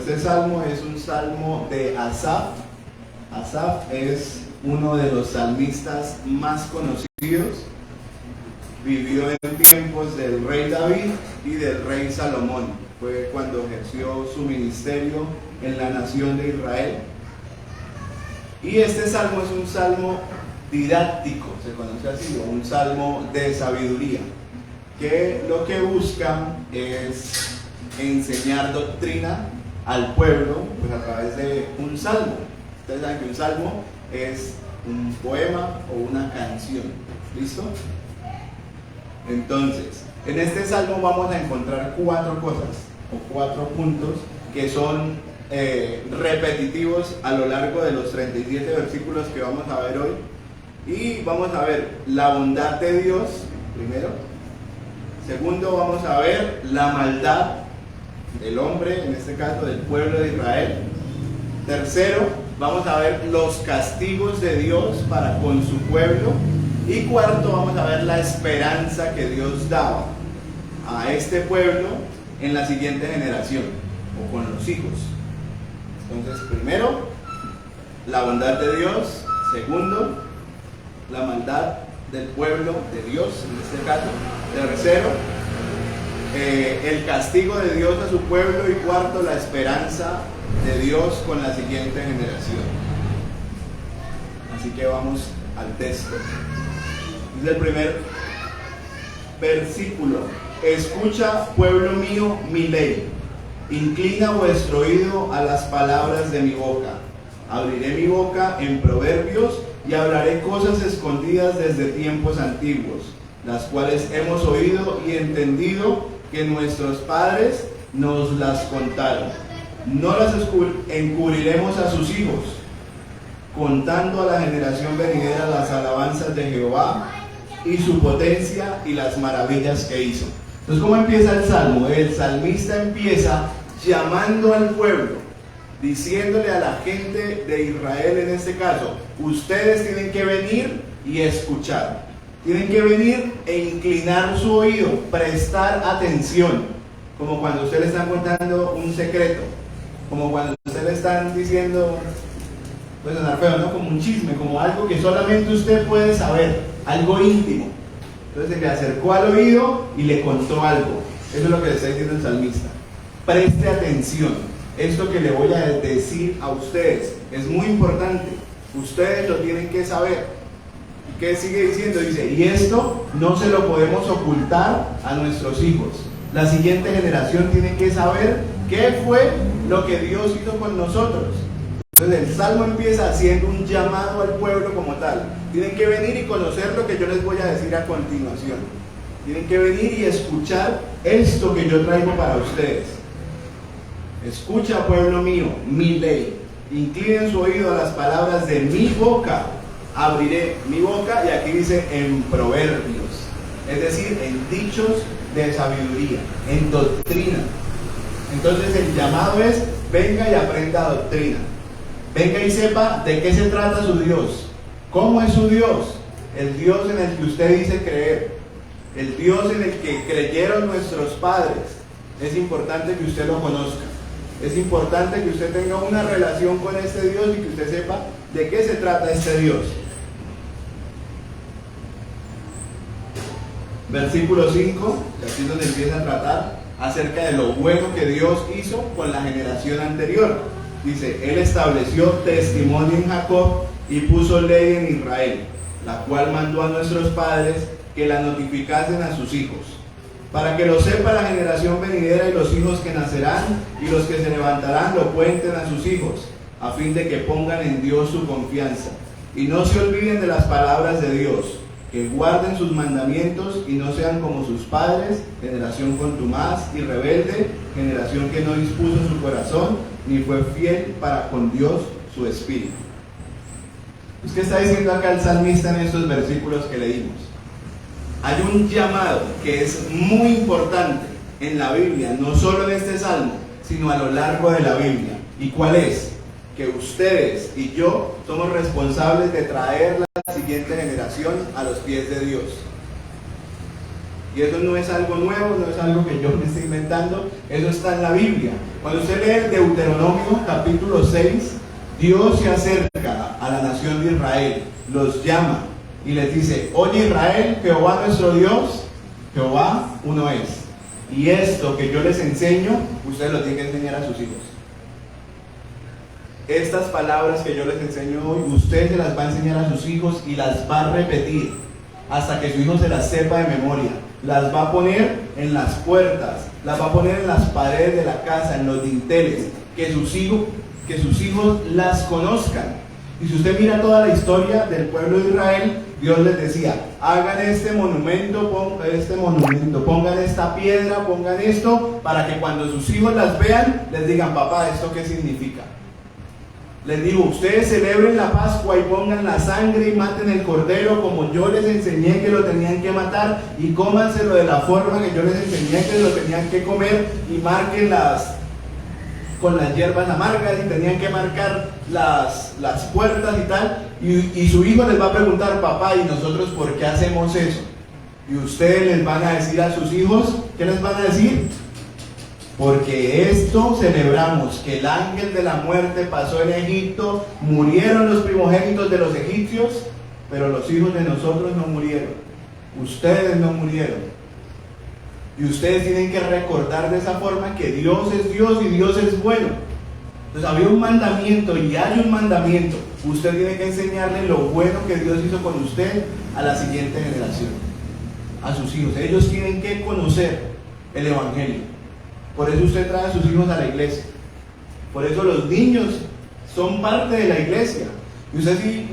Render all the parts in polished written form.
este salmo es un salmo de Asaf. Asaf es uno de los salmistas más conocidos. Vivió en tiempos del rey David y del rey Salomón. Fue cuando ejerció su ministerio en la nación de Israel. Y este salmo es un salmo didáctico, se conoce así, o un salmo de sabiduría, que lo que busca es enseñar doctrina al pueblo, pues a través de un salmo. Ustedes saben que un salmo es un poema o una canción. ¿Listo? Entonces, en este salmo vamos a encontrar 4 cosas o 4 puntos que son repetitivos a lo largo de los 37 versículos que vamos a ver hoy. Y vamos a ver la bondad de Dios primero. Segundo, vamos a ver la maldad del hombre, en este caso del pueblo de Israel. Tercero, vamos a ver los castigos de Dios para con su pueblo. Y cuarto, vamos a ver la esperanza que Dios daba a este pueblo en la siguiente generación o con los hijos. Entonces, primero, la bondad de Dios. Segundo, la maldad del pueblo de Dios, en este caso. Tercero, el castigo de Dios a su pueblo. Y cuarto, la esperanza de Dios con la siguiente generación. Así que vamos al texto. Es el primer versículo. Escucha, pueblo mío, mi ley. Inclina vuestro oído a las palabras de mi boca. Abriré mi boca en proverbios y hablaré cosas escondidas desde tiempos antiguos, las cuales hemos oído y entendido que nuestros padres nos las contaron. No las encubriremos a sus hijos, contando a la generación venidera las alabanzas de Jehová y su potencia y las maravillas que hizo. Entonces, ¿cómo empieza el salmo? El salmista empieza llamando al pueblo, diciéndole a la gente de Israel, en este caso, ustedes tienen que venir y escuchar. Tienen que venir e inclinar su oído, prestar atención. Como cuando usted le están contando un secreto, como cuando usted le están diciendo, puede sonar feo, ¿no? Como un chisme, como algo que solamente usted puede saber, algo íntimo. Entonces se le acercó al oído y le contó algo. Eso es lo que le está diciendo el salmista. Preste atención. Esto que le voy a decir a ustedes es muy importante. Ustedes lo tienen que saber. ¿Y qué sigue diciendo? Dice, y esto no se lo podemos ocultar a nuestros hijos. La siguiente generación tiene que saber qué fue lo que Dios hizo con nosotros. Entonces el salmo empieza haciendo un llamado al pueblo como tal. Tienen que venir y conocer lo que yo les voy a decir a continuación. Tienen que venir y escuchar esto que yo traigo para ustedes. Escucha, pueblo mío, mi ley. Inclinen su oído a las palabras de mi boca. Abriré mi boca, y aquí dice en proverbios, es decir, en dichos de sabiduría, en doctrina. Entonces el llamado es, venga y aprenda doctrina. Venga y sepa de qué se trata su Dios. ¿Cómo es su Dios? El Dios en el que usted dice creer. El Dios en el que creyeron nuestros padres. Es importante que usted lo conozca. Es importante que usted tenga una relación con este Dios y que usted sepa de qué se trata este Dios. Versículo 5, aquí es donde empieza a tratar acerca de lo bueno que Dios hizo con la generación anterior. Dice, Él estableció testimonio en Jacob y puso ley en Israel, la cual mandó a nuestros padres que la notificasen a sus hijos, para que lo sepa la generación venidera y los hijos que nacerán, y los que se levantarán lo cuenten a sus hijos, a fin de que pongan en Dios su confianza, y no se olviden de las palabras de Dios, que guarden sus mandamientos y no sean como sus padres, generación contumaz y rebelde, generación que no dispuso su corazón, ni fue fiel para con Dios su espíritu. ¿Qué está diciendo acá el salmista en estos versículos que leímos? Hay un llamado que es muy importante en la Biblia, no solo en este salmo, sino a lo largo de la Biblia. ¿Y cuál es? Que ustedes y yo somos responsables de traer la siguiente generación a los pies de Dios. Y eso no es algo nuevo, no es algo que yo me estoy inventando, eso está en la Biblia. Cuando usted lee el Deuteronomio capítulo 6, Dios se acerca a la nación de Israel, los llama y les dice: oye Israel, Jehová nuestro Dios, Jehová uno es. Y esto que yo les enseño, ustedes lo tienen que enseñar a sus hijos. Estas palabras que yo les enseño hoy, usted se las va a enseñar a sus hijos y las va a repetir hasta que su hijo se las sepa de memoria. Las va a poner en las puertas, las va a poner en las paredes de la casa, en los dinteles, que sus hijos las conozcan. Y si usted mira toda la historia del pueblo de Israel, Dios les decía: hagan este monumento, pongan esta piedra, pongan esto, para que cuando sus hijos las vean, les digan: papá, ¿esto qué significa? Les digo, ustedes celebren la Pascua y pongan la sangre y maten el cordero como yo les enseñé que lo tenían que matar, y cómanselo de la forma que yo les enseñé que lo tenían que comer, y marquen con las hierbas amargas, y tenían que marcar las puertas y tal. Y su hijo les va a preguntar: papá, ¿y nosotros por qué hacemos eso? Y ustedes les van a decir a sus hijos, ¿qué les van a decir? Porque esto celebramos, que el ángel de la muerte pasó en Egipto, murieron los primogénitos de los egipcios, pero los hijos de nosotros no murieron, ustedes no murieron. Y ustedes tienen que recordar de esa forma que Dios es Dios y Dios es bueno. Entonces había un mandamiento y hay un mandamiento. Usted tiene que enseñarle lo bueno que Dios hizo con usted a la siguiente generación, a sus hijos. Ellos tienen que conocer el Evangelio. Por eso usted trae a sus hijos a la iglesia. Por eso los niños son parte de la iglesia. Y usted sí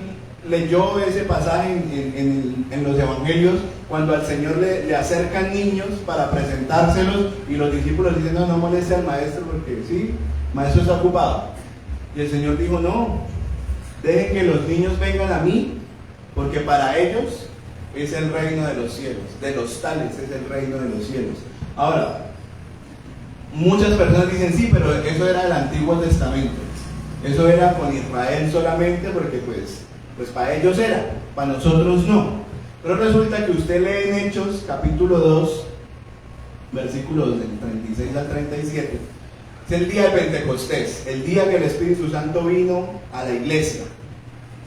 leyó ese pasaje en los evangelios, cuando al Señor le acercan niños para presentárselos, y los discípulos dicen: no moleste al maestro porque sí, el maestro está ocupado. Y el Señor dijo: no, dejen que los niños vengan a mí, porque para ellos es el reino de los cielos, de los tales es el reino de los cielos. Ahora, muchas personas dicen: sí, pero eso era el Antiguo Testamento, eso era con Israel solamente, porque pues para ellos era, para nosotros no. Pero resulta que usted lee en Hechos capítulo 2, versículos del 36 al 37, es el día de Pentecostés, el día que el Espíritu Santo vino a la iglesia.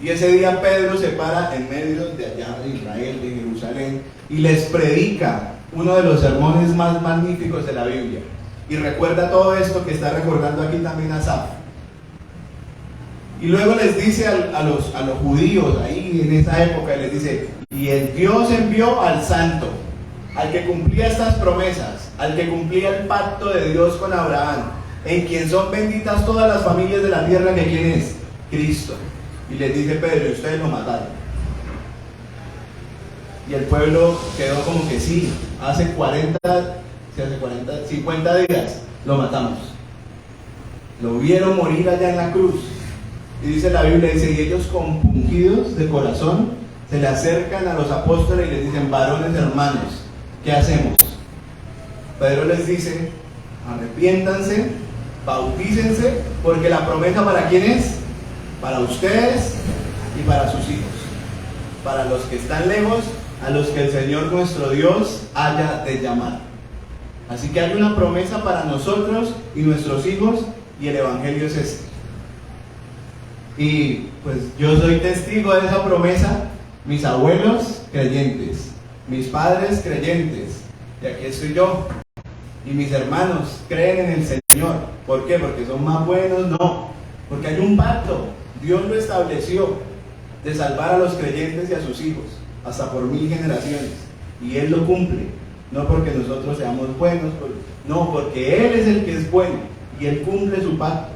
Y ese día Pedro se para en medio de allá de Israel, de Jerusalén, y les predica uno de los sermones más magníficos de la Biblia. Y recuerda todo esto que está recordando aquí también Asaf. Y luego les dice a los judíos ahí en esa época, les dice: y el Dios envió al santo, al que cumplía estas promesas, al que cumplía el pacto de Dios con Abraham, en quien son benditas todas las familias de la tierra, que ¿quién es? Cristo. Y les dice Pedro: y ustedes lo mataron. Y el pueblo quedó como que sí, hace 50 días lo matamos. Lo vieron morir allá en la cruz. Y dice la Biblia, dice: y ellos compungidos de corazón se le acercan a los apóstoles y les dicen: varones hermanos, ¿qué hacemos? Pedro les dice: arrepiéntanse, bautícense, porque la promesa ¿para quién es? Para ustedes y para sus hijos, para los que están lejos, a los que el Señor nuestro Dios haya de llamar. Así que hay una promesa para nosotros y nuestros hijos, y el Evangelio es este. Y pues yo soy testigo de esa promesa. Mis abuelos creyentes, mis padres creyentes, y aquí estoy yo. Y mis hermanos creen en el Señor. ¿Por qué? ¿Porque son más buenos? No, porque hay un pacto. Dios lo estableció, de salvar a los creyentes y a sus hijos hasta por 1000 generaciones, y Él lo cumple. No porque nosotros seamos buenos, no, porque Él es el que es bueno y Él cumple su pacto.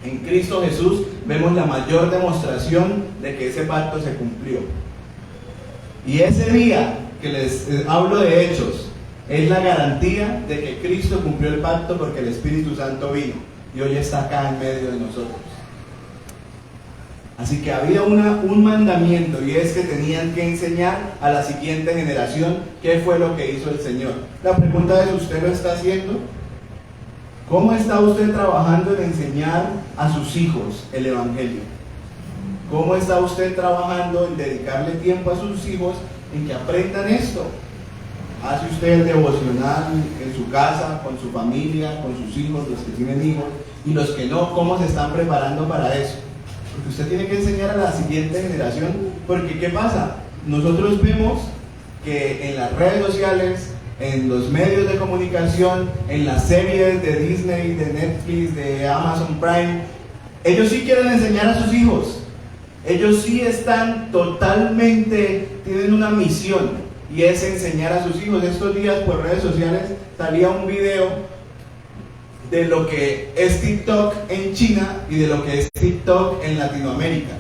En Cristo Jesús vemos la mayor demostración de que ese pacto se cumplió. Y ese día que les hablo de Hechos es la garantía de que Cristo cumplió el pacto, porque el Espíritu Santo vino y hoy está acá en medio de nosotros. Así que había un mandamiento, y es que tenían que enseñar a la siguiente generación qué fue lo que hizo el Señor. La pregunta es: ¿usted lo está haciendo? ¿Cómo está usted trabajando en enseñar a sus hijos el Evangelio? ¿Cómo está usted trabajando en dedicarle tiempo a sus hijos en que aprendan esto? ¿Hace usted el devocional en su casa, con su familia, con sus hijos, los que tienen hijos? Y los que no, ¿cómo se están preparando para eso? Porque usted tiene que enseñar a la siguiente generación, porque ¿qué pasa? Nosotros vemos que en las redes sociales, en los medios de comunicación, en las series de Disney, de Netflix, de Amazon Prime, ellos sí quieren enseñar a sus hijos. Ellos sí están totalmente, tienen una misión, y es enseñar a sus hijos. Estos días por redes sociales salía un video de lo que es TikTok en China y de lo que es TikTok en Latinoamérica.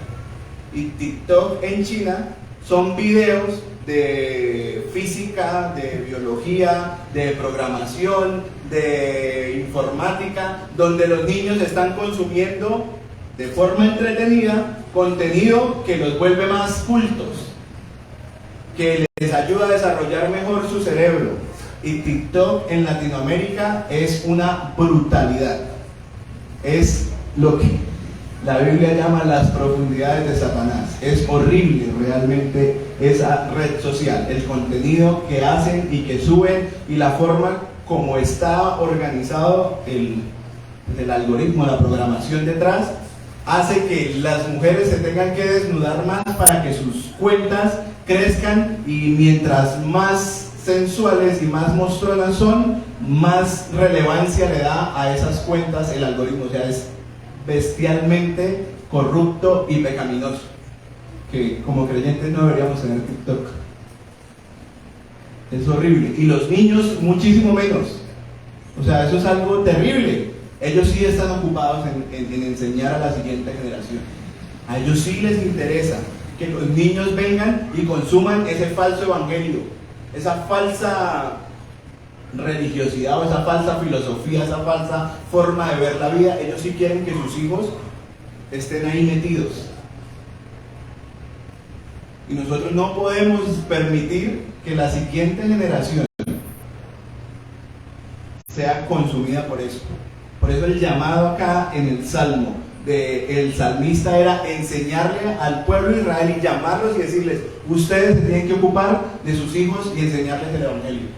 Y TikTok en China son videos de física, de biología, de programación, de informática, donde los niños están consumiendo de forma entretenida contenido que los vuelve más cultos, que les ayuda a desarrollar mejor su cerebro. Y TikTok en Latinoamérica es una brutalidad. Es lo que la Biblia llama las profundidades de Satanás. Es horrible realmente esa red social, el contenido que hacen y que suben, y la forma como está organizado el algoritmo, la programación detrás, hace que las mujeres se tengan que desnudar más para que sus cuentas crezcan, y mientras más sensuales y más monstruosas son, más relevancia le da a esas cuentas el algoritmo. O sea, es bestialmente corrupto y pecaminoso, que como creyentes no deberíamos tener TikTok. Es horrible, y los niños muchísimo menos. O sea, eso es algo terrible. Ellos sí están ocupados en enseñar a la siguiente generación. A ellos sí les interesa que los niños vengan y consuman ese falso evangelio, esa falsa religiosidad o esa falsa filosofía, esa falsa forma de ver la vida. Ellos sí quieren que sus hijos estén ahí metidos. Y nosotros no podemos permitir que la siguiente generación sea consumida por eso. Por eso el llamado acá en el Salmo del salmista era enseñarle al pueblo de Israel y llamarlos y decirles: ustedes se tienen que ocupar de sus hijos y enseñarles el evangelio,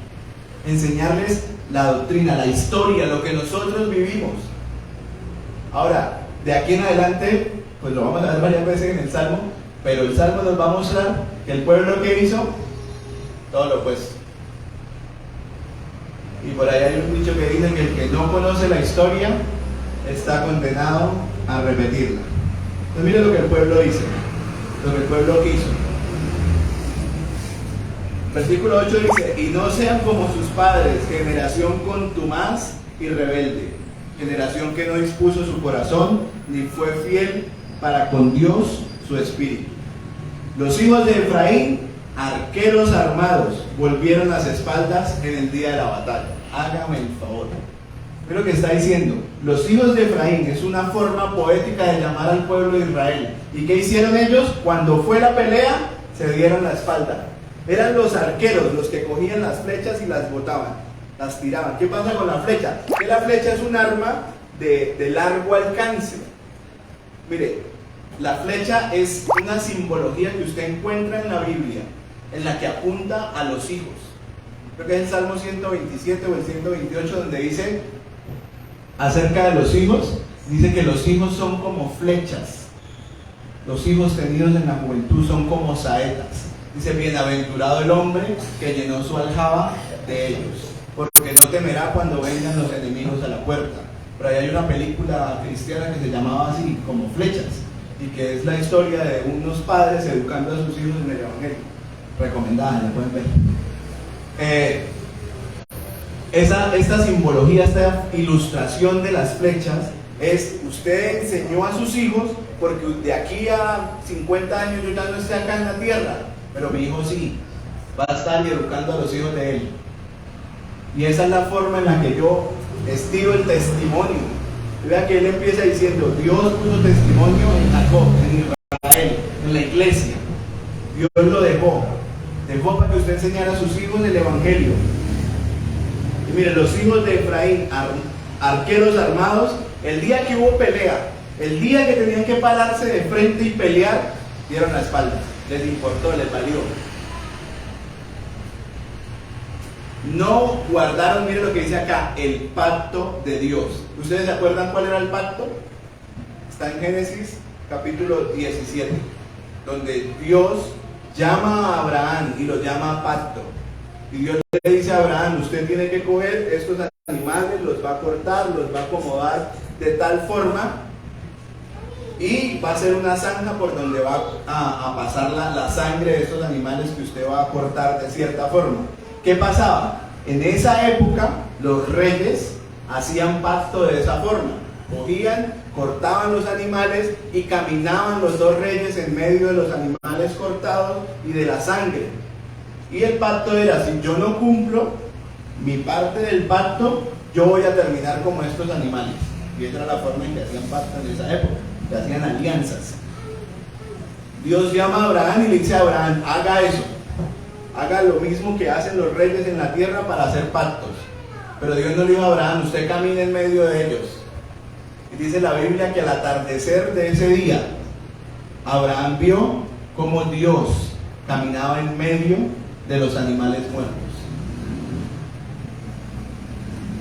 enseñarles la doctrina, la historia, lo que nosotros vivimos. Ahora, de aquí en adelante, pues lo vamos a ver varias veces en el Salmo, pero el Salmo nos va a mostrar que el pueblo que hizo todo lo opuesto. Y por ahí hay un dicho que dice que el que no conoce la historia está condenado a repetirla. Entonces mire lo que el pueblo dice, lo que el pueblo hizo. Versículo 8 dice: y no sean como sus padres, generación contumaz y rebelde, generación que no dispuso su corazón, ni fue fiel para con Dios su espíritu. Los hijos de Efraín, arqueros armados, volvieron las espaldas en el día de la batalla. Hágame el favor. Es lo que está diciendo. Los hijos de Efraín es una forma poética de llamar al pueblo de Israel. ¿Y qué hicieron ellos? Cuando fue la pelea, se dieron la espalda. Eran los arqueros los que cogían las flechas y las botaban, las tiraban. ¿Qué pasa con la flecha? Que la flecha es un arma de largo alcance. Mire, la flecha es una simbología que usted encuentra en la Biblia, en la que apunta a los hijos. Creo que es el Salmo 127 o el 128, donde dice acerca de los hijos, dice que los hijos son como flechas. Los hijos tenidos en la juventud son como saetas. Dice: bienaventurado el hombre que llenó su aljaba de ellos, porque no temerá cuando vengan los enemigos a la puerta. Pero ahí hay una película cristiana que se llamaba así, como Flechas, y que es la historia de unos padres educando a sus hijos en el evangelio. Recomendada, la pueden ver. Esta simbología, esta ilustración de las flechas es: usted enseñó a sus hijos, porque de aquí a 50 años yo ya no estoy acá en la tierra, pero mi hijo sí va a estar educando a los hijos de él. Y esa es la forma en la que yo estiro el testimonio. Vea que él empieza diciendo: Dios puso testimonio en Jacob, en Israel, en la iglesia. Dios lo dejó para que usted enseñara a sus hijos el evangelio. Y mire, los hijos de Efraín, arqueros armados, el día que hubo pelea, el día que tenían que pararse de frente y pelear, dieron la espalda. Les importó, les valió. No guardaron, mire lo que dice acá, el pacto de Dios. ¿Ustedes se acuerdan cuál era el pacto? Está en Génesis capítulo 17, donde Dios llama a Abraham y lo llama pacto. Y Dios le dice a Abraham, usted tiene que coger estos animales, los va a cortar, los va a acomodar de tal forma y va a hacer una zanja por donde va a pasar la sangre de estos animales que usted va a cortar de cierta forma. ¿Qué pasaba? En esa época los reyes hacían pacto de esa forma. Cogían, cortaban los animales y caminaban los dos reyes en medio de los animales cortados y de la sangre. Y el pacto era, si yo no cumplo mi parte del pacto, yo voy a terminar como estos animales. Y esa era la forma en que hacían pacto en esa época, que hacían alianzas. Dios llama a Abraham y le dice a Abraham, haga eso. Haga lo mismo que hacen los reyes en la tierra para hacer pactos. Pero Dios no le dijo a Abraham, usted camina en medio de ellos. Y dice la Biblia que al atardecer de ese día, Abraham vio cómo Dios caminaba en medio de los animales muertos.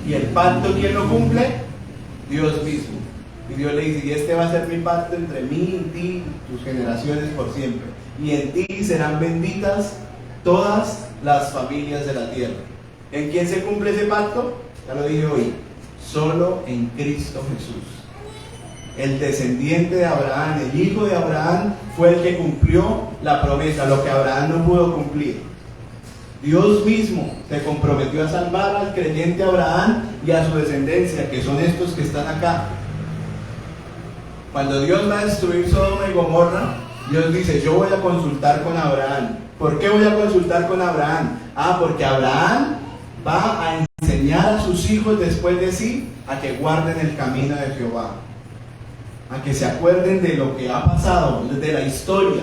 ¿Y el pacto quién lo cumple? Dios mismo. Y Dios le dice, y este va a ser mi pacto entre mí y ti, tus generaciones por siempre. Y en ti serán benditas todas las familias de la tierra. ¿En quién se cumple ese pacto? Ya lo dije hoy, solo en Cristo Jesús. El descendiente de Abraham, el hijo de Abraham, fue el que cumplió la promesa, lo que Abraham no pudo cumplir. Dios mismo se comprometió a salvar al creyente Abraham y a su descendencia, que son estos que están acá. Cuando Dios va a destruir Sodoma y Gomorra, Dios dice, yo voy a consultar con Abraham. ¿Por qué voy a consultar con Abraham? Porque Abraham va a enseñar a sus hijos después de sí a que guarden el camino de Jehová, a que se acuerden de lo que ha pasado, de la historia.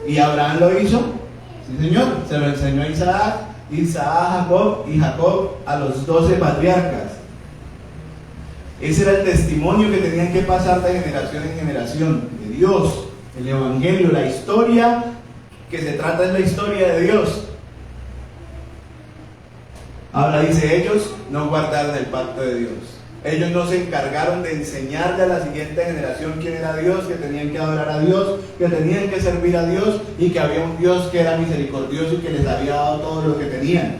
¿Y Abraham lo hizo? Sí, Señor, se lo enseñó a Isaac, a Jacob y Jacob a los 12 patriarcas. Ese era el testimonio que tenían que pasar de generación en generación, de Dios, el Evangelio, la historia que se trata es la historia de Dios. Ahora dice, ellos no guardaron el pacto de Dios. Ellos no se encargaron de enseñarle a la siguiente generación quién era Dios, que tenían que adorar a Dios, que tenían que servir a Dios y que había un Dios que era misericordioso y que les había dado todo lo que tenían.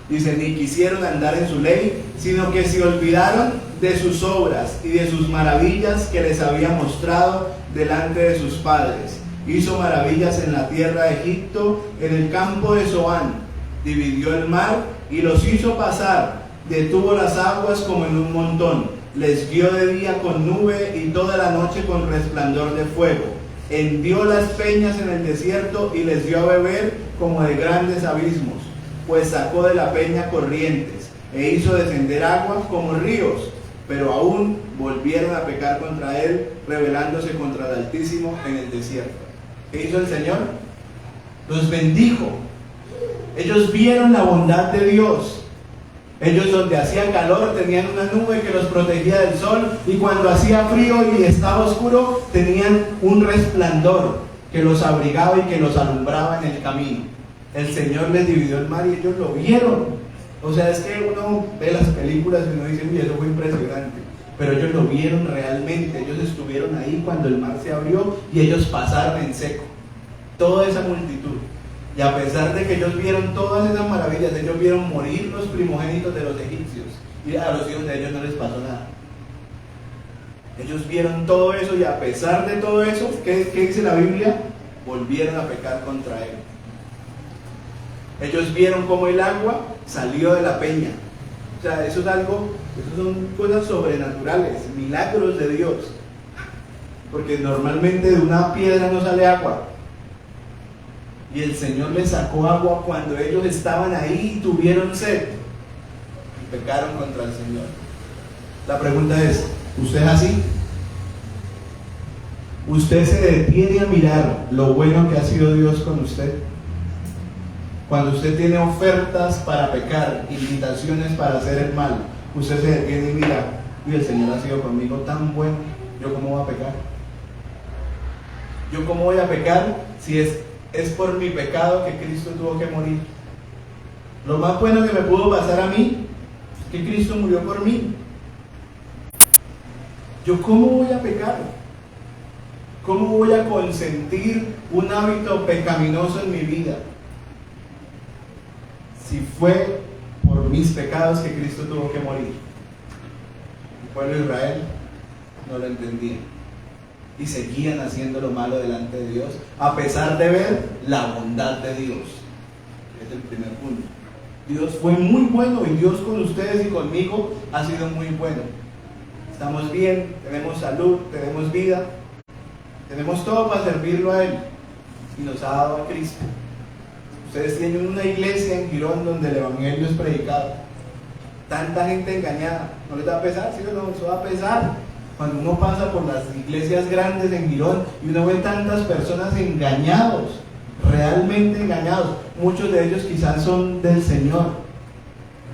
Dice, ni quisieron andar en su ley, sino que se olvidaron de sus obras y de sus maravillas que les había mostrado delante de sus padres. Hizo maravillas en la tierra de Egipto, en el campo de Zoán. Dividió el mar y los hizo pasar. Detuvo las aguas como en un montón. Les guió de día con nube y toda la noche con resplandor de fuego. Hendió las peñas en el desierto y les dio a beber como de grandes abismos. Pues sacó de la peña corrientes e hizo descender agua como ríos. Pero aún volvieron a pecar contra él, rebelándose contra el Altísimo en el desierto. ¿Qué hizo el Señor? Los bendijo. Ellos vieron la bondad de Dios. Ellos donde hacía calor tenían una nube que los protegía del sol, y cuando hacía frío y estaba oscuro tenían un resplandor que los abrigaba y que los alumbraba en el camino. El Señor les dividió el mar y ellos lo vieron. O sea, es que uno ve las películas y uno dice, uy, eso fue impresionante. Pero ellos lo vieron realmente. Ellos estuvieron ahí cuando el mar se abrió y ellos pasaron en seco. Toda esa multitud. Y a pesar de que ellos vieron todas esas maravillas, ellos vieron morir los primogénitos de los egipcios. Y a los hijos de ellos no les pasó nada. Ellos vieron todo eso y a pesar de todo eso, ¿qué dice la Biblia? Volvieron a pecar contra él. Ellos vieron cómo el agua salió de la peña. O sea, eso es algo, eso son cosas sobrenaturales, milagros de Dios. Porque normalmente de una piedra no sale agua. Y el Señor les sacó agua cuando ellos estaban ahí y tuvieron sed. Y pecaron contra el Señor. La pregunta es, ¿usted es así? ¿Usted se detiene a mirar lo bueno que ha sido Dios con usted? Cuando usted tiene ofertas para pecar, invitaciones para hacer el mal, usted se detiene y mira, y el Señor ha sido conmigo tan bueno, ¿yo cómo voy a pecar? ¿Yo cómo voy a pecar si es por mi pecado que Cristo tuvo que morir? Lo más bueno que me pudo pasar a mí es que Cristo murió por mí. ¿Yo cómo voy a pecar? ¿Cómo voy a consentir un hábito pecaminoso en mi vida? Si fue por mis pecados que Cristo tuvo que morir. El pueblo de Israel no lo entendía y seguían haciendo lo malo delante de Dios, a pesar de ver la bondad de Dios. Es el primer punto. Dios fue muy bueno, y Dios con ustedes y conmigo ha sido muy bueno. Estamos bien, tenemos salud, tenemos vida, tenemos todo para servirlo a Él, y nos ha dado a Cristo. Ustedes tienen una iglesia en Girón donde el evangelio es predicado. Tanta gente engañada, ¿no les va a pesar? ¿Sí o no? Eso va a pesar. Cuando uno pasa por las iglesias grandes en Girón y uno ve tantas personas engañados, realmente engañados. Muchos de ellos quizás son del Señor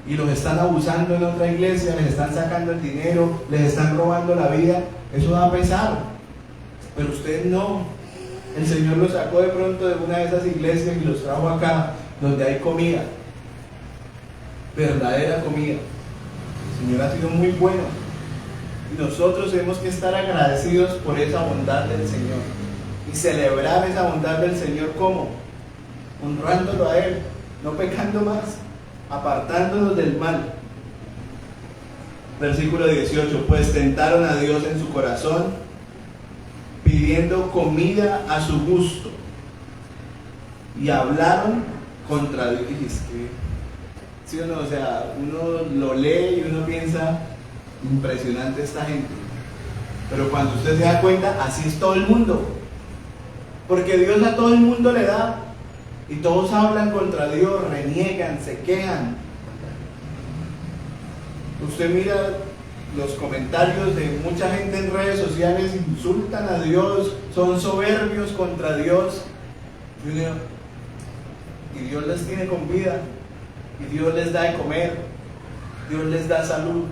y los están abusando en otra iglesia, les están sacando el dinero, les están robando la vida. Eso va a pesar. Pero usted no. El Señor los sacó de pronto de una de esas iglesias y los trajo acá, donde hay comida, verdadera comida. El Señor ha sido muy bueno. Y nosotros tenemos que estar agradecidos por esa bondad del Señor y celebrar esa bondad del Señor. ¿Cómo? Honrándolo a Él, no pecando más, apartándonos del mal. Versículo 18: pues tentaron a Dios en su corazón, pidiendo comida a su gusto, y hablaron contra Dios. Y es que, ¿sí o no? O sea, uno lo lee y uno piensa, impresionante esta gente. Pero cuando usted se da cuenta, así es todo el mundo. Porque Dios a todo el mundo le da. Y todos hablan contra Dios, reniegan, se quejan. Usted mira los comentarios de mucha gente en redes sociales, insultan a Dios, son soberbios contra Dios. Y Dios les tiene con vida. Y Dios les da de comer. Dios les da salud.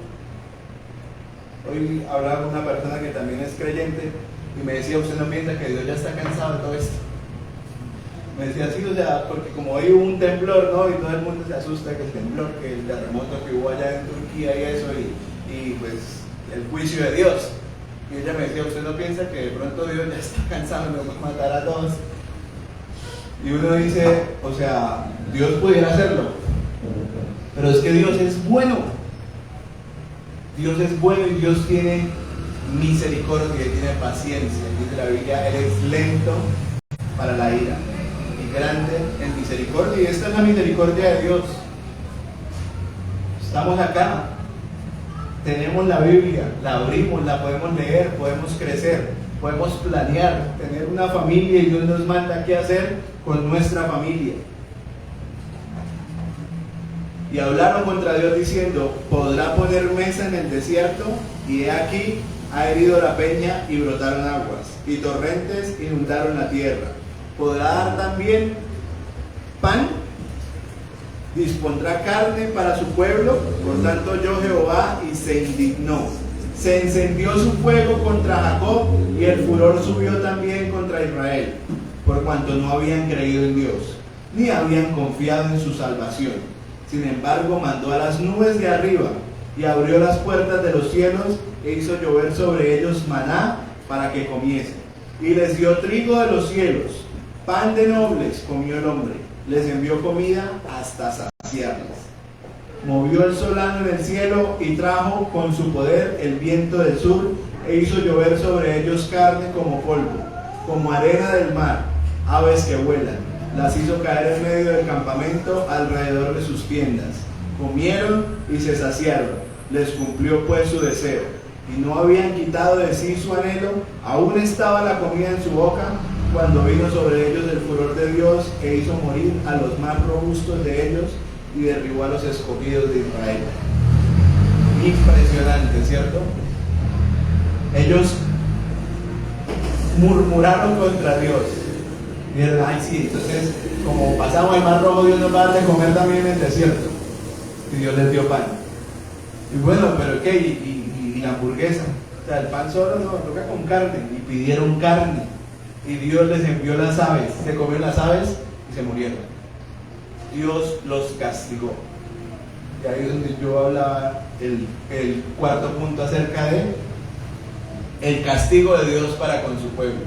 Hoy hablaba con una persona que también es creyente y me decía, ¿usted no piensa que Dios ya está cansado de todo esto? Me decía así, o sea, porque como hoy hubo un temblor, ¿no? Y todo el mundo se asusta que el temblor, que el terremoto que hubo allá en Turquía y eso, y pues el juicio de Dios. Y ella me decía, ¿usted no piensa que de pronto Dios ya está cansado de matar a todos? Y uno dice, o sea, Dios pudiera hacerlo, pero es que Dios es bueno. Dios es bueno y Dios tiene misericordia, tiene paciencia. Dice la Biblia, Él es lento para la ira y grande en misericordia. Y esta es la misericordia de Dios. Estamos acá, tenemos la Biblia, la abrimos, la podemos leer, podemos crecer, podemos planear, tener una familia, y Dios nos manda qué hacer con nuestra familia. Y hablaron contra Dios diciendo, ¿podrá poner mesa en el desierto? Y he aquí, ha herido la peña y brotaron aguas, y torrentes inundaron la tierra. ¿Podrá dar también pan? ¿Dispondrá carne para su pueblo? Por tanto oyó Jehová y se indignó. Se encendió su fuego contra Jacob, y el furor subió también contra Israel, por cuanto no habían creído en Dios, ni habían confiado en su salvación. Sin embargo, mandó a las nubes de arriba y abrió las puertas de los cielos e hizo llover sobre ellos maná para que comiesen. Y les dio trigo de los cielos, pan de nobles comió el hombre. Les envió comida hasta saciarlas. Movió el solano en el cielo y trajo con su poder el viento del sur e hizo llover sobre ellos carne como polvo, como arena del mar, aves que vuelan. Las hizo caer en medio del campamento alrededor de sus tiendas. Comieron y se saciaron. Les cumplió pues su deseo. Y no habían quitado de sí su anhelo. Aún estaba la comida en su boca cuando vino sobre ellos el furor de Dios e hizo morir a los más robustos de ellos y derribó a los escogidos de Israel. Impresionante, ¿cierto? Ellos murmuraron contra Dios. Dijeron, ay sí, entonces como pasamos el mar rojo, Dios nos va a dar de comer también en el desierto. Y Dios les dio pan. Y bueno, pero ¿qué? Y la hamburguesa. O sea, el pan solo no, toca con carne. Y pidieron carne. Y Dios les envió las aves. Se comieron las aves y se murieron. Dios los castigó. Y ahí es donde yo hablaba el cuarto punto acerca de el castigo de Dios para con su pueblo.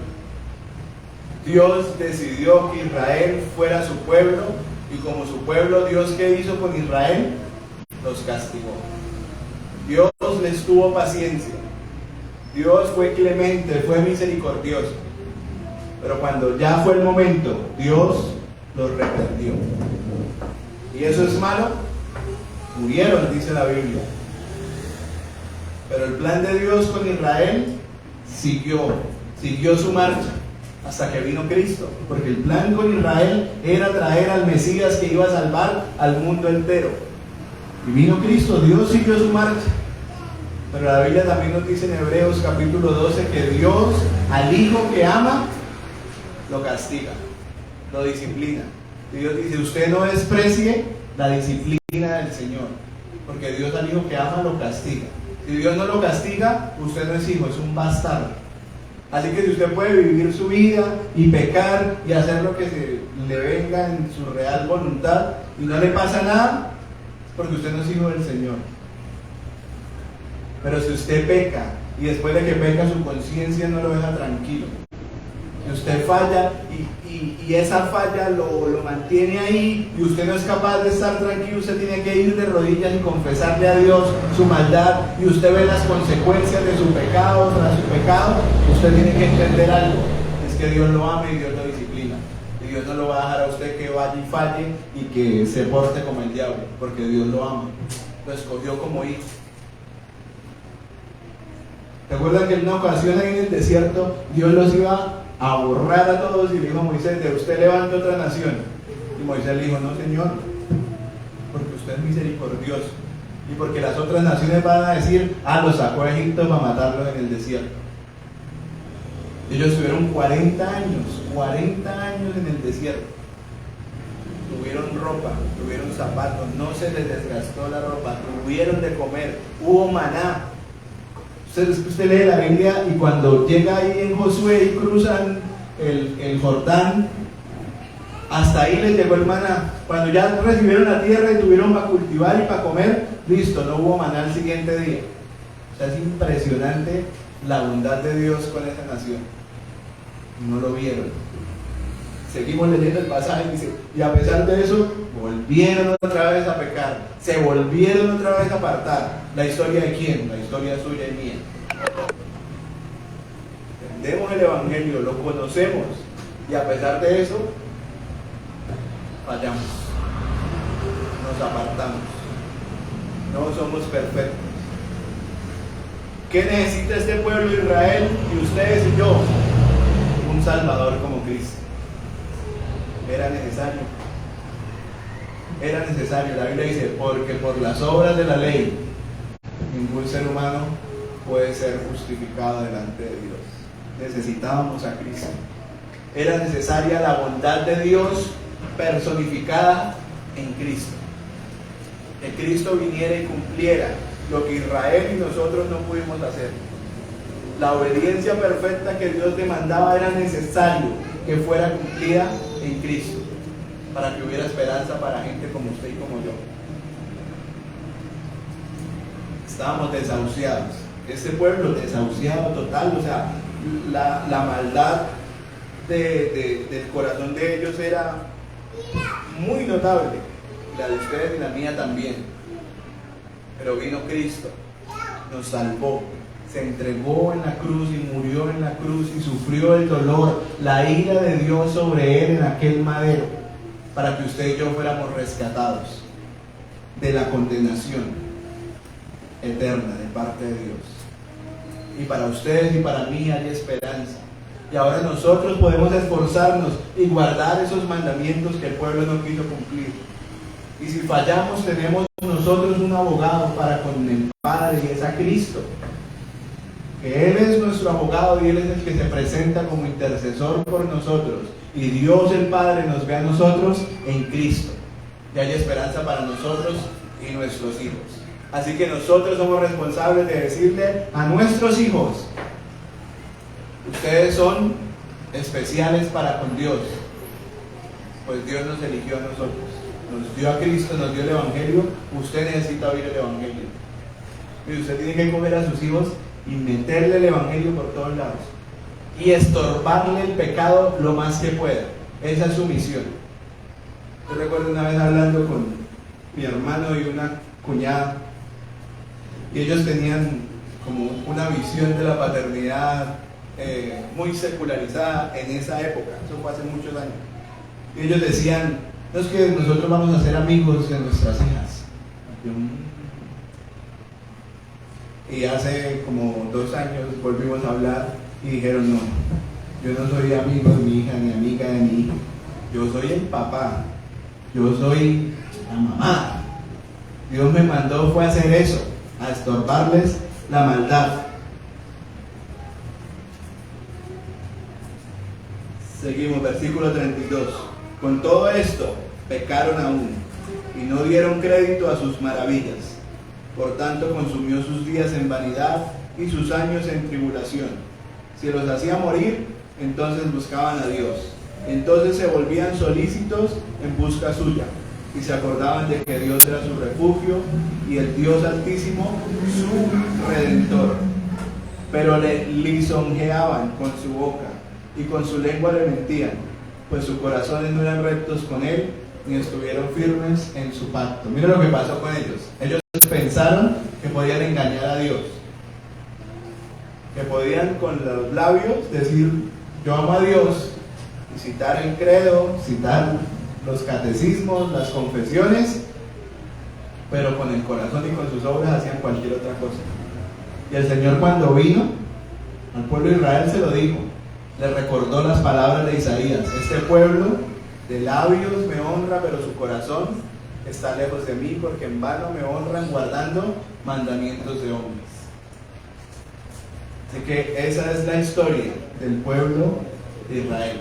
Dios decidió que Israel fuera su pueblo, y como su pueblo, Dios, ¿qué hizo con Israel? Los castigó. Dios les tuvo paciencia. Dios fue clemente, fue misericordioso. Pero cuando ya fue el momento, Dios los reprendió. ¿Y eso es malo? Murieron, dice la Biblia. Pero el plan de Dios con Israel siguió su marcha hasta que vino Cristo. Porque el plan con Israel era traer al Mesías que iba a salvar al mundo entero. Y vino Cristo, Dios siguió su marcha. Pero la Biblia también nos dice en Hebreos capítulo 12 que Dios al hijo que ama lo castiga, lo disciplina. Y Dios dice, usted no desprecie la disciplina del Señor, porque Dios al hijo que ama lo castiga. Si Dios no lo castiga, usted no es hijo, es un bastardo. Así que si usted puede vivir su vida y pecar y hacer lo que se le venga en su real voluntad y no le pasa nada, es porque usted no es hijo del Señor. Pero si usted peca y después de que peca su conciencia no lo deja tranquilo, si usted falla y esa falla lo mantiene ahí y usted no es capaz de estar tranquilo, usted tiene que ir de rodillas y confesarle a Dios su maldad, y usted ve las consecuencias de su pecado tras su pecado, usted tiene que entender algo: es que Dios lo ama y Dios lo disciplina, y Dios no lo va a dejar a usted que vaya y falle y que se porte como el diablo, porque Dios lo ama, lo escogió como hijo. ¿Te acuerdas que en una ocasión ahí en el desierto Dios los iba a borrar a todos y le dijo a Moisés, de usted levanta otra nación? Y Moisés le dijo, no, Señor, porque usted es misericordioso y porque las otras naciones van a decir, los sacó a Egipto para matarlos en el desierto. Ellos estuvieron 40 años en el desierto. Tuvieron ropa, tuvieron zapatos, no se les desgastó la ropa, tuvieron de comer, hubo maná. Usted lee la Biblia y cuando llega ahí en Josué y cruzan el Jordán, hasta ahí les llegó el maná. Cuando ya recibieron la tierra y tuvieron para cultivar y para comer, listo, no hubo maná el siguiente día. O sea, es impresionante la bondad de Dios con esa nación. No lo vieron. Seguimos leyendo el pasaje y dice, y a pesar de eso, volvieron otra vez a pecar, se volvieron otra vez a apartar. ¿La historia de quién? La historia suya y mía. Entendemos el Evangelio, lo conocemos, y a pesar de eso, fallamos, nos apartamos, no somos perfectos. ¿Qué necesita este pueblo de Israel y ustedes y yo? Un Salvador como Cristo. Era necesario. La Biblia dice, porque por las obras de la ley ningún ser humano puede ser justificado delante de Dios. Necesitábamos a Cristo. Era necesaria la bondad de Dios personificada en Cristo. Que Cristo viniera y cumpliera lo que Israel y nosotros no pudimos hacer. La obediencia perfecta que Dios demandaba era necesario que fuera cumplida en Cristo, para que hubiera esperanza para gente como usted y como yo. Estábamos desahuciados, este pueblo desahuciado total, o sea, la maldad del corazón de ellos era muy notable, la de ustedes y la mía también. Pero vino Cristo, nos salvó, se entregó en la cruz y murió en la cruz y sufrió el dolor, la ira de Dios sobre él en aquel madero, para que usted y yo fuéramos rescatados de la condenación eterna de parte de Dios. Y para ustedes y para mí hay esperanza. Y ahora nosotros podemos esforzarnos y guardar esos mandamientos que el pueblo no quiso cumplir. Y si fallamos, tenemos nosotros un abogado para con el Padre, y es a Cristo. Que Él es nuestro abogado y Él es el que se presenta como intercesor por nosotros. Y Dios el Padre nos ve a nosotros en Cristo. Y hay esperanza para nosotros y nuestros hijos. Así que nosotros somos responsables de decirle a nuestros hijos, ustedes son especiales para con Dios, pues Dios nos eligió a nosotros, nos dio a Cristo, nos dio el Evangelio, usted necesita oír el Evangelio. Y usted tiene que coger a sus hijos y meterle el Evangelio por todos lados. Y estorbarle el pecado lo más que pueda. Esa es su misión. Yo recuerdo una vez hablando con mi hermano y una cuñada, y ellos tenían como una visión de la paternidad muy secularizada en esa época. Eso fue hace muchos años. Y ellos decían, no es que nosotros vamos a ser amigos de nuestras hijas. Y hace como 2 años volvimos a hablar y dijeron, no, yo no soy amigo de mi hija ni amiga de mi hijo. Yo soy el papá, yo soy la mamá. Dios me mandó fue a hacer eso, a estorbarles la maldad. Seguimos, versículo 32. Con todo esto pecaron aún y no dieron crédito a sus maravillas. Por tanto consumió sus días en vanidad y sus años en tribulación. Si los hacía morir, entonces buscaban a Dios. Entonces se volvían solícitos en busca suya y se acordaban de que Dios era su refugio y el Dios Altísimo su Redentor. Pero le lisonjeaban con su boca y con su lengua le mentían, pues sus corazones no eran rectos con él, ni estuvieron firmes en su pacto. Mira lo que pasó con ellos. Ellos pensaron que podían engañar a Dios, que podían con los labios decir yo amo a Dios y citar el credo, citar los catecismos, las confesiones, pero con el corazón y con sus obras hacían cualquier otra cosa. Y el Señor, cuando vino al pueblo de Israel, se lo dijo, le recordó las palabras de Isaías: este pueblo de labios me honra, pero su corazón está lejos de mí, porque en vano me honran guardando mandamientos de hombres. Así que esa es la historia del pueblo de Israel.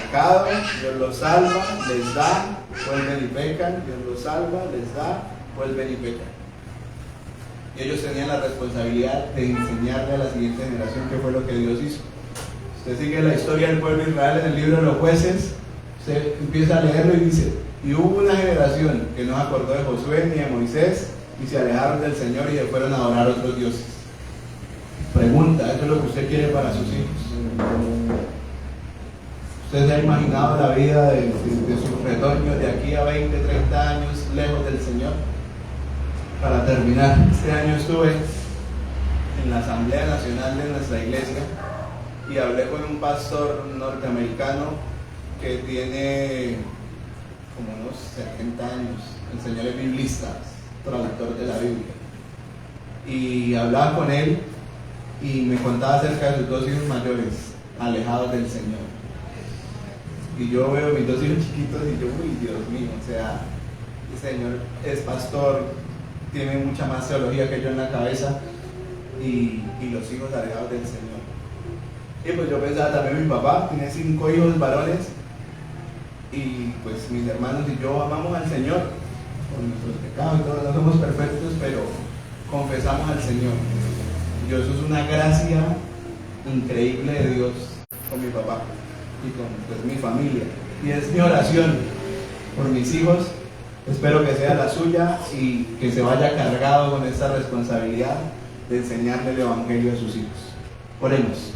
Pecado, Dios los salva, les da, vuelven y pecan, Dios los salva, les da, vuelven y pecan. Y ellos tenían la responsabilidad de enseñarle a la siguiente generación qué fue lo que Dios hizo. Usted sigue la historia del pueblo de Israel en el libro de los Jueces, usted empieza a leerlo y dice: y hubo una generación que no se acordó de Josué ni de Moisés, y se alejaron del Señor y se fueron a adorar a otros dioses. Pregunta, ¿eso es lo que usted quiere para sus hijos? ¿Usted se ha imaginado la vida de sus retoños de aquí a 20, 30 años lejos del Señor? Para terminar, este año estuve en la Asamblea Nacional de nuestra iglesia y hablé con un pastor norteamericano que tiene como unos 70 años. El señor es biblista, traductor de la Biblia, y hablaba con él y me contaba acerca de sus 2 hijos mayores alejados del Señor. Y yo veo mis 2 hijos chiquitos y yo, uy, Dios mío, o sea, el Señor es pastor, tiene mucha más teología que yo en la cabeza, y los hijos alejados del Señor. Y pues yo pensaba también, mi papá tiene 5 hijos varones, y pues mis hermanos y yo amamos al Señor con nuestros pecados y todo, no somos perfectos, pero confesamos al Señor. Y eso es una gracia increíble de Dios con mi papá y con pues, mi familia. Y es mi oración por mis hijos. Espero que sea la suya y que se vaya cargado con esta responsabilidad de enseñarle el Evangelio a sus hijos. Oremos.